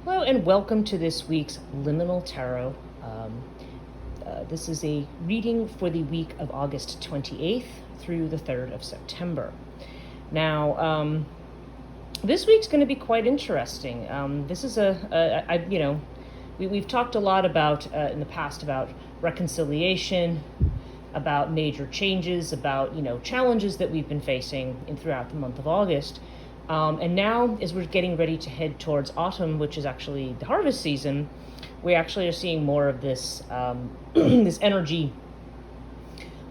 Hello and welcome to this week's Liminal Tarot. This is a reading for the week of August 28th through the 3rd of September. Now, this week's going to be quite interesting. This is we've talked a lot about in the past about reconciliation, about major changes, about challenges that we've been facing throughout the month of August. And now, as we're getting ready to head towards autumn, which is actually the harvest season, we actually are seeing more of this this energy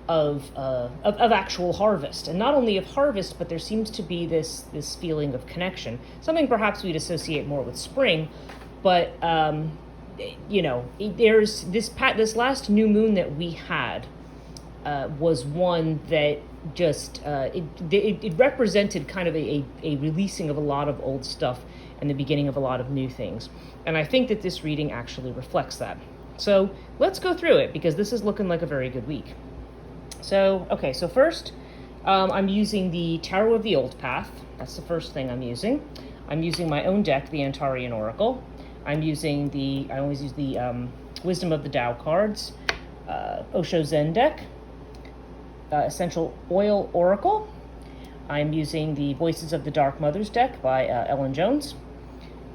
of actual harvest, and not only of harvest, but there seems to be this feeling of connection. Something perhaps we'd associate more with spring, but there's this last new moon that we had was one that just it represented kind of a releasing of a lot of old stuff and the beginning of a lot of new things, and I think that this reading actually reflects that. So let's go through it, because this is looking like a very good week. So first, I'm using the Tarot of the Old Path. That's the first thing I'm using. I'm using my own deck, the Antarian Oracle. I always use the Wisdom of the Tao cards, Osho Zen deck, Essential Oil Oracle. I'm using the Voices of the Dark Mothers deck by Ellen Jones.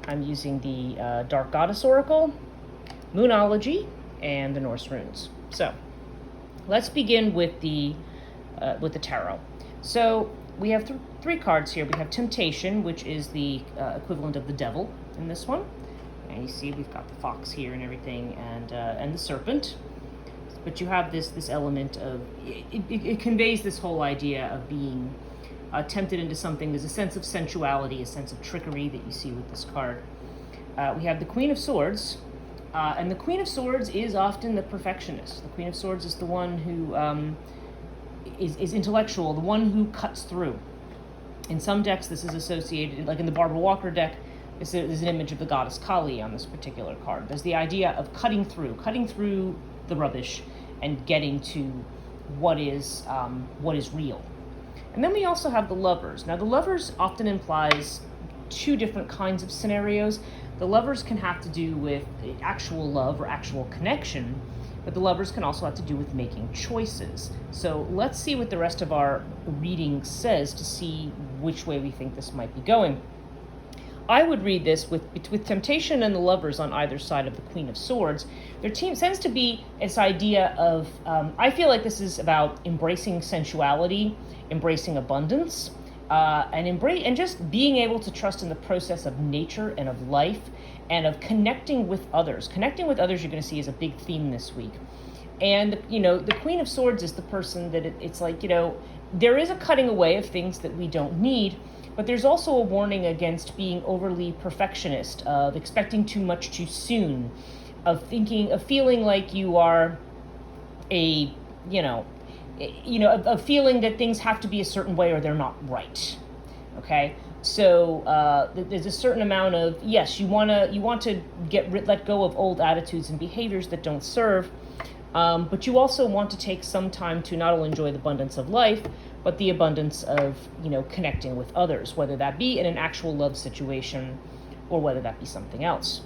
I'm using the Dark Goddess Oracle, Moonology, and the Norse runes. So let's begin with the tarot. So we have three cards here. We have Temptation, which is the equivalent of the devil in this one. And you see we've got the fox here and everything, and the serpent. But you have this element of, it conveys this whole idea of being tempted into something. There's a sense of sensuality, a sense of trickery that you see with this card. We have the Queen of Swords, and the Queen of Swords is often the perfectionist. The Queen of Swords is the one who is intellectual, the one who cuts through. In some decks, this is associated, like in the Barbara Walker deck, there's an image of the goddess Kali on this particular card. There's the idea of cutting through the rubbish and getting to what is real. And then we also have the Lovers. Now, the Lovers often implies two different kinds of scenarios. The Lovers can have to do with actual love or actual connection, but the Lovers can also have to do with making choices. So let's see what the rest of our reading says to see which way we think this might be going. I would read this with Temptation and the Lovers on either side of the Queen of Swords. There tends to be this idea of, I feel like this is about embracing sensuality, embracing abundance, and just being able to trust in the process of nature and of life and of connecting with others. Connecting with others, you're going to see, is a big theme this week. And, the Queen of Swords is the person that it's like, there is a cutting away of things that we don't need, but there's also a warning against being overly perfectionist, of expecting too much too soon, of feeling like you are a feeling that things have to be a certain way or they're not right. Okay, so there's a certain amount of, yes, you want to let go of old attitudes and behaviors that don't serve, but you also want to take some time to not only enjoy the abundance of life, but the abundance of, connecting with others, whether that be in an actual love situation or whether that be something else.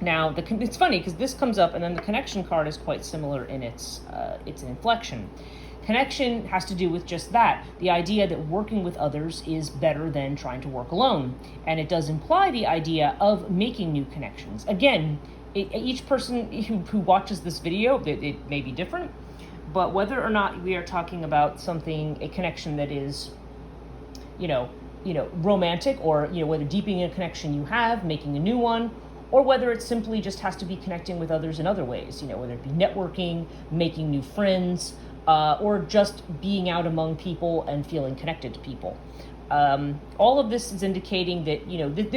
Now, it's funny because this comes up, and then the connection card is quite similar in its inflection. Connection has to do with just that, the idea that working with others is better than trying to work alone. And it does imply the idea of making new connections. Again, each person who watches this video, it may be different, but whether or not we are talking about a connection that is, romantic, or, whether deepening a connection you have, making a new one, or whether it simply just has to be connecting with others in other ways, whether it be networking, making new friends, or just being out among people and feeling connected to people. All of this is indicating that,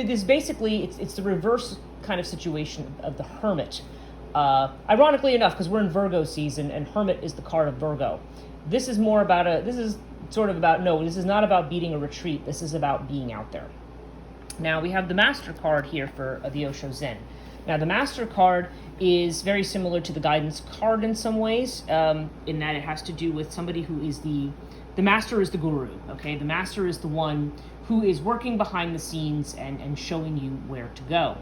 this basically, it's the reverse kind of situation of the Hermit. Ironically enough, because we're in Virgo season and Hermit is the card of Virgo. This is not about beating a retreat. This is about being out there. Now we have the Master card here for the Osho Zen. Now the Master card is very similar to the Guidance card in some ways, in that it has to do with somebody who is the Master is the guru, okay? The Master is the one who is working behind the scenes and showing you where to go.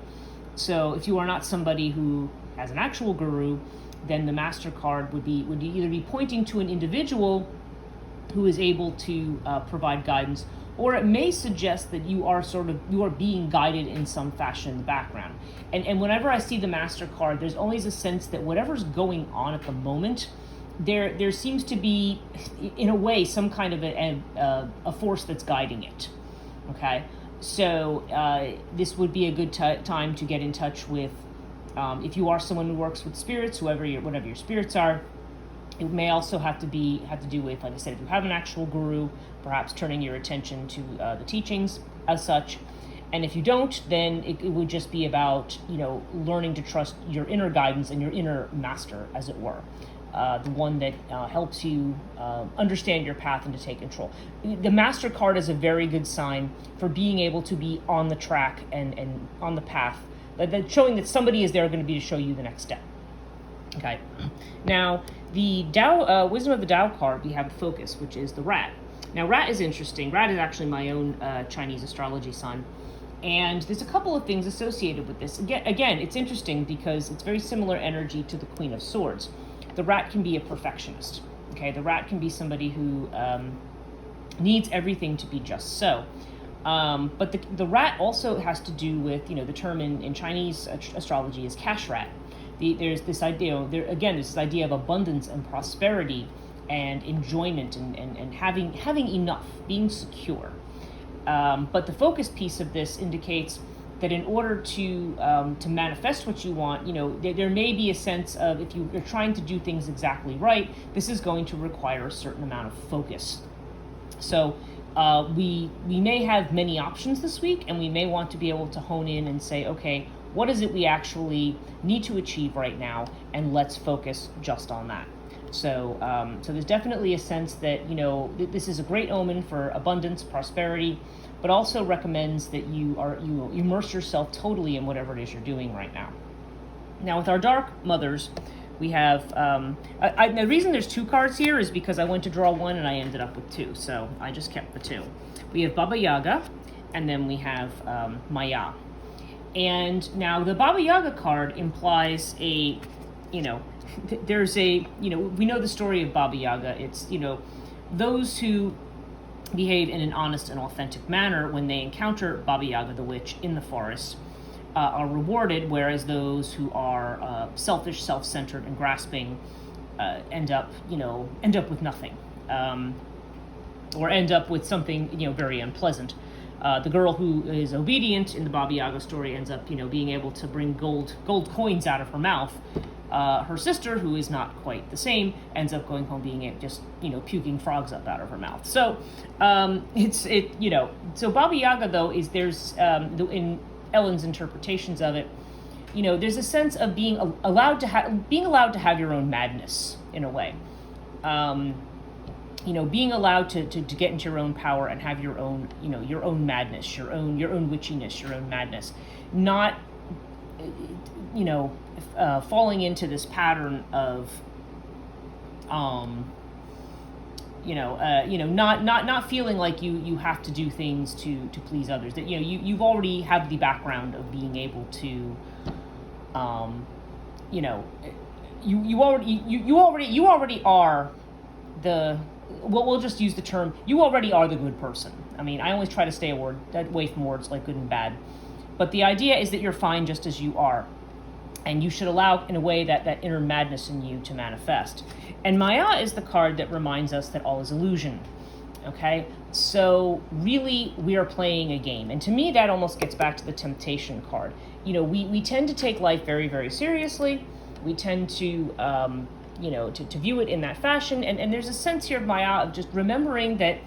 So if you are not somebody who has an actual guru, then the master card would either be pointing to an individual who is able to provide guidance, or it may suggest that you are being guided in some fashion in the background. And whenever I see the master card, there's always a sense that whatever's going on at the moment, there seems to be, in a way, some kind of a force that's guiding it. Okay, so this would be a good time to get in touch with, if you are someone who works with spirits, whatever your spirits are. It may also have to do with, like I said, if you have an actual guru, perhaps turning your attention to the teachings as such. And if you don't, then it would just be about, learning to trust your inner guidance and your inner master, as it were. The one that helps you understand your path and to take control. The master card is a very good sign for being able to be on the track and on the path, showing that somebody is there going to be to show you the next step. Okay. Now, the Tao, Wisdom of the Tao card, we have the focus, which is the rat. Now, rat is interesting. Rat is actually my own Chinese astrology sign. And there's a couple of things associated with this. Again, it's interesting because it's very similar energy to the Queen of Swords. The rat can be a perfectionist. Okay, the rat can be somebody who needs everything to be just so. But the rat also has to do with, the term in Chinese astrology is cash rat. There's this idea, there's this idea of abundance and prosperity and enjoyment and having enough, being secure. But the focus piece of this indicates that in order to manifest what you want, there may be a sense of, if you're trying to do things exactly right, this is going to require a certain amount of focus. So we may have many options this week, and we may want to be able to hone in and say, okay, what is it we actually need to achieve right now, and let's focus just on that. So there's definitely a sense that, this is a great omen for abundance, prosperity, but also recommends that you immerse yourself totally in whatever it is you're doing right now. Now, with our Dark Mothers, we have, the reason there's two cards here is because I went to draw one and I ended up with two, so I just kept the two. We have Baba Yaga, and then we have Maya. And now the Baba Yaga card implies there's we know the story of Baba Yaga. It's, those who behave in an honest and authentic manner when they encounter Baba Yaga the witch in the forest are rewarded, whereas those who are selfish, self-centered, and grasping end up with nothing, or end up with something very unpleasant. The girl who is obedient in the Baba Yaga story ends up being able to bring gold coins out of her mouth. Her sister, who is not quite the same, ends up going home being puking frogs up out of her mouth. So so Baba Yaga though there's in Ellen's interpretations of it, there's a sense of being allowed to have your own madness in a way. Being allowed to get into your own power and have your own madness, your own witchiness, your own madness, not falling into this pattern of not feeling like you have to do things to please others. That you've already have the background of being able to you already are the, well, we'll just use the term, you already are the good person. I mean, I always try to stay away from words like good and bad, but the idea is that you're fine just as you are. And you should allow, in a way, that inner madness in you to manifest. And Maya is the card that reminds us that all is illusion. Okay? So, really, we are playing a game. And to me, that almost gets back to the temptation card. We tend to take life very, very seriously. We tend to, to view it in that fashion. And there's a sense here of Maya of just remembering that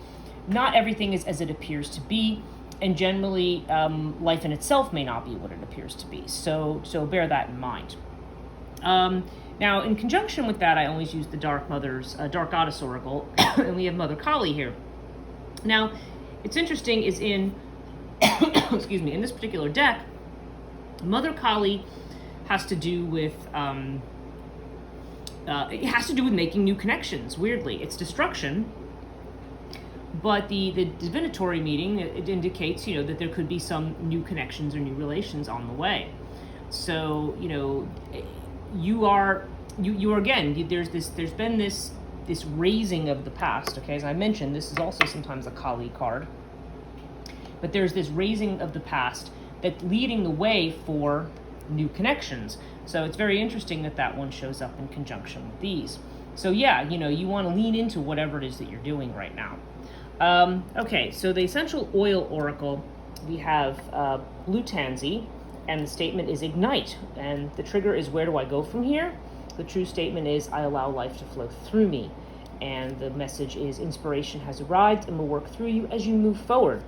not everything is as it appears to be. And generally, life in itself may not be what it appears to be. So bear that in mind. Now, in conjunction with that, I always use the Dark Mother's Dark Goddess Oracle, and we have Mother Kali here. Now, it's interesting is in, excuse me, in this particular deck, Mother Kali has to do with making new connections. Weirdly, it's destruction. But the divinatory meaning, it indicates, that there could be some new connections or new relations on the way. So, you are again, there's been this raising of the past. Okay, as I mentioned, this is also sometimes a Kali card, but there's this raising of the past that's leading the way for new connections. So it's very interesting that that one shows up in conjunction with these. So yeah, you want to lean into whatever it is that you're doing right now. Okay, so the essential oil oracle, we have blue tansy, and the statement is ignite, and the trigger is where do I go from here? The true statement is I allow life to flow through me, and the message is inspiration has arrived and will work through you as you move forward.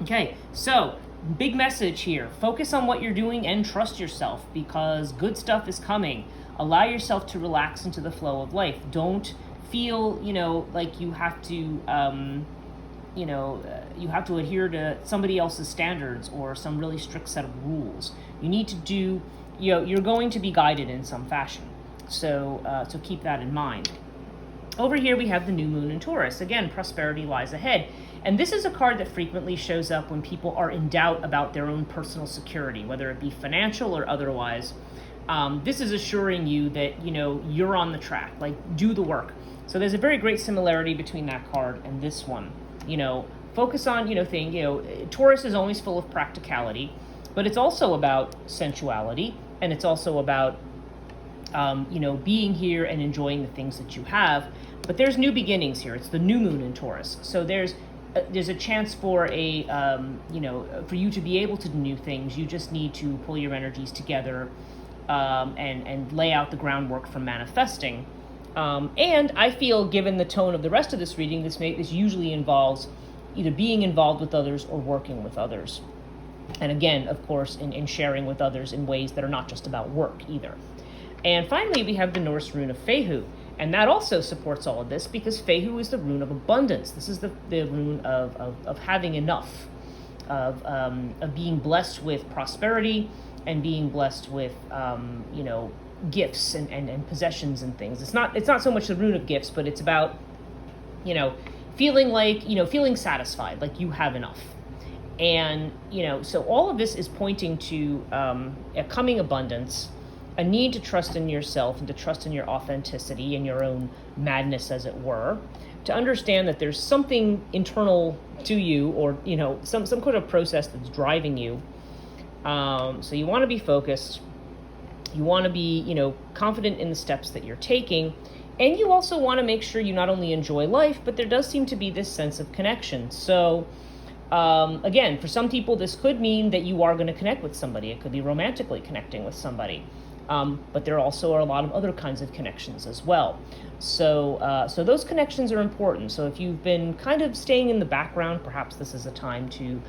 Okay, so big message here. Focus on what you're doing and trust yourself, because good stuff is coming. Allow yourself to relax into the flow of life. Don't feel, like you have to, you have to adhere to somebody else's standards or some really strict set of rules. You need to do, you're going to be guided in some fashion. So keep that in mind. Over here we have the new moon in Taurus. Again, prosperity lies ahead. And this is a card that frequently shows up when people are in doubt about their own personal security, whether it be financial or otherwise. This is assuring you that, you're on the track, like do the work. So there's a very great similarity between that card and this one. Focus on, Taurus is always full of practicality, but it's also about sensuality, and it's also about, being here and enjoying the things that you have. But there's new beginnings here. It's the new moon in Taurus. So there's a chance for for you to be able to do new things. You just need to pull your energies together and lay out the groundwork for manifesting. And I feel, given the tone of the rest of this reading, this usually involves either being involved with others or working with others. And again, of course, in sharing with others in ways that are not just about work either. And finally, we have the Norse rune of Fehu. And that also supports all of this, because Fehu is the rune of abundance. This is the rune of having enough, of being blessed with prosperity and being blessed with, gifts and possessions and things. It's not so much the rune of gifts, but it's about, feeling satisfied, like you have enough. And, so all of this is pointing to a coming abundance, a need to trust in yourself and to trust in your authenticity and your own madness, as it were, to understand that there's something internal to you, or, some kind of process that's driving you. So you want to be focused. You want to be, confident in the steps that you're taking. And you also want to make sure you not only enjoy life, but there does seem to be this sense of connection. So, again, for some people, this could mean that you are going to connect with somebody. It could be romantically connecting with somebody. But there also are a lot of other kinds of connections as well. So those connections are important. So if you've been kind of staying in the background, perhaps this is a time to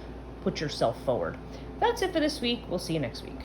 put yourself forward. That's it for this week. We'll see you next week.